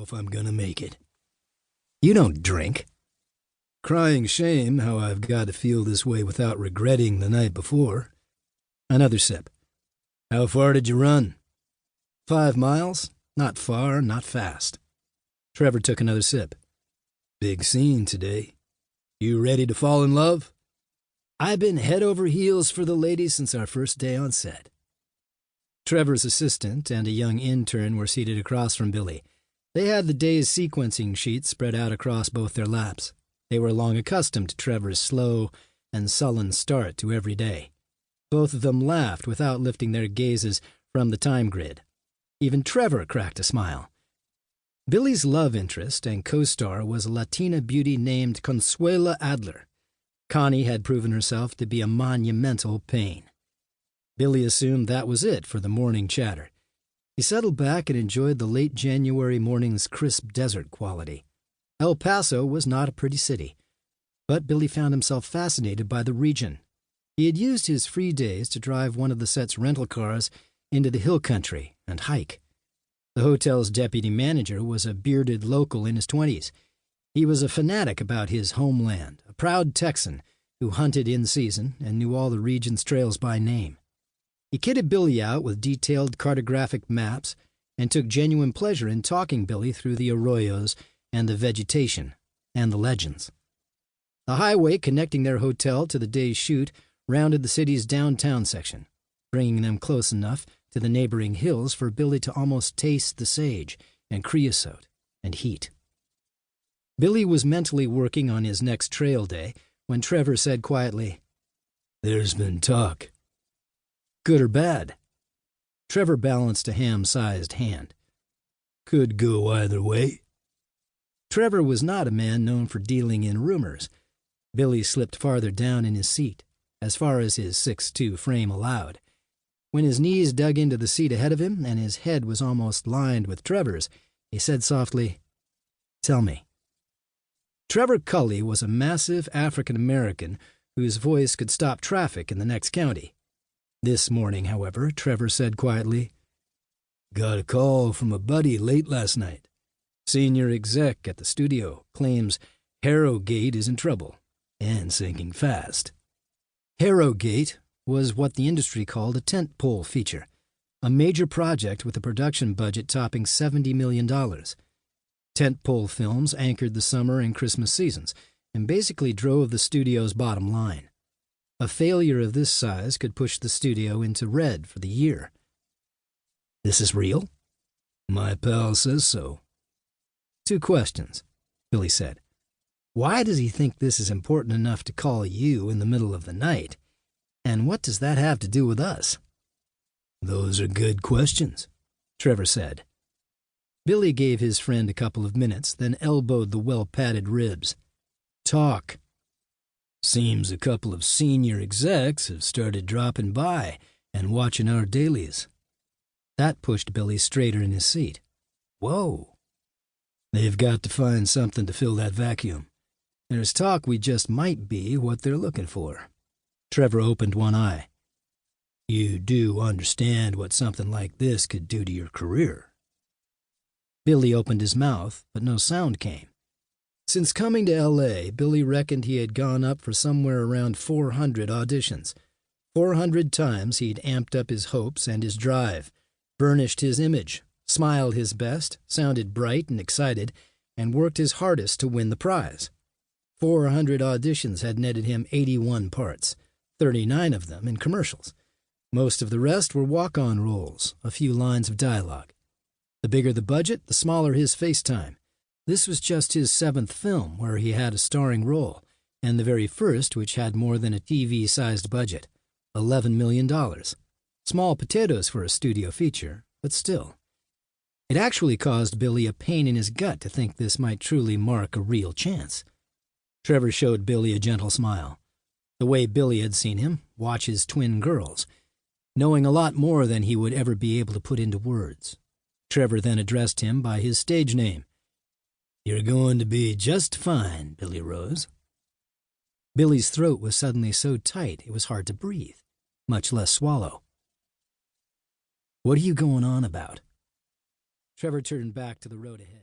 if I'm gonna make it. You don't drink. Crying shame how I've got to feel this way without regretting the night before. Another sip. How far did you run? 5 miles. Not far, not fast. Trevor took another sip. Big scene today. You ready to fall in love? I've been head over heels for the lady since our first day on set. Trevor's assistant and a young intern were seated across from Billy. They had the day's sequencing sheet spread out across both their laps. They were long accustomed to Trevor's slow and sullen start to every day. Both of them laughed without lifting their gazes from the time grid. Even Trevor cracked a smile. Billy's love interest and co-star was a Latina beauty named Consuela Adler. Connie had proven herself to be a monumental pain. Billy assumed that was it for the morning chatter. He settled back and enjoyed the late January morning's crisp desert quality. El Paso was not a pretty city, but Billy found himself fascinated by the region. He had used his free days to drive one of the set's rental cars into the hill country and hike. The hotel's deputy manager was a bearded local in his 20s. He was a fanatic about his homeland, a proud Texan who hunted in season and knew all the region's trails by name. He kitted Billy out with detailed cartographic maps and took genuine pleasure in talking Billy through the arroyos and the vegetation and the legends. The highway connecting their hotel to the day's shoot rounded the city's downtown section, bringing them close enough to the neighboring hills for Billy to almost taste the sage and creosote and heat. Billy was mentally working on his next trail day when Trevor said quietly, "There's been talk." Good or bad? Trevor balanced a ham-sized hand. Could go either way. Trevor was not a man known for dealing in rumors. Billy slipped farther down in his seat, as far as his 6'2" frame allowed. When his knees dug into the seat ahead of him and his head was almost lined with Trevor's, he said softly, "Tell me." Trevor Cully was a massive African-American whose voice could stop traffic in the next county. This morning, however, Trevor said quietly, "Got a call from a buddy late last night. Senior exec at the studio claims Harrogate is in trouble and sinking fast." Harrogate was what the industry called a tentpole feature, a major project with a production budget topping $70 million. Tentpole films anchored the summer and Christmas seasons and basically drove the studio's bottom line. A failure of this size could push the studio into red for the year. "This is real?" "My pal says so." 2 questions, Billy said. Why does he think this is important enough to call you in the middle of the night? And what does that have to do with us? "Those are good questions," Trevor said. Billy gave his friend a couple of minutes, then elbowed the well-padded ribs. "Talk." "Seems a couple of senior execs have started dropping by and watching our dailies." That pushed Billy straighter in his seat. "Whoa." "They've got to find something to fill that vacuum. There's talk we just might be what they're looking for." Trevor opened one eye. "You do understand what something like this could do to your career?" Billy opened his mouth, but no sound came. Since coming to L.A., Billy reckoned he had gone up for somewhere around 400 auditions. 400 times he'd amped up his hopes and his drive, burnished his image, smiled his best, sounded bright and excited, and worked his hardest to win the prize. 400 auditions had netted him 81 parts, 39 of them in commercials. Most of the rest were walk-on roles, a few lines of dialogue. The bigger the budget, the smaller his face time. This was just his 7th film where he had a starring role, and the very first which had more than a TV-sized budget, $11 million. Small potatoes for a studio feature, but still. It actually caused Billy a pain in his gut to think this might truly mark a real chance. Trevor showed Billy a gentle smile, the way Billy had seen him watch his twin girls, knowing a lot more than he would ever be able to put into words. Trevor then addressed him by his stage name. "You're going to be just fine, Billy Rose." Billy's throat was suddenly so tight it was hard to breathe, much less swallow. "What are you going on about?" Trevor turned back to the road ahead.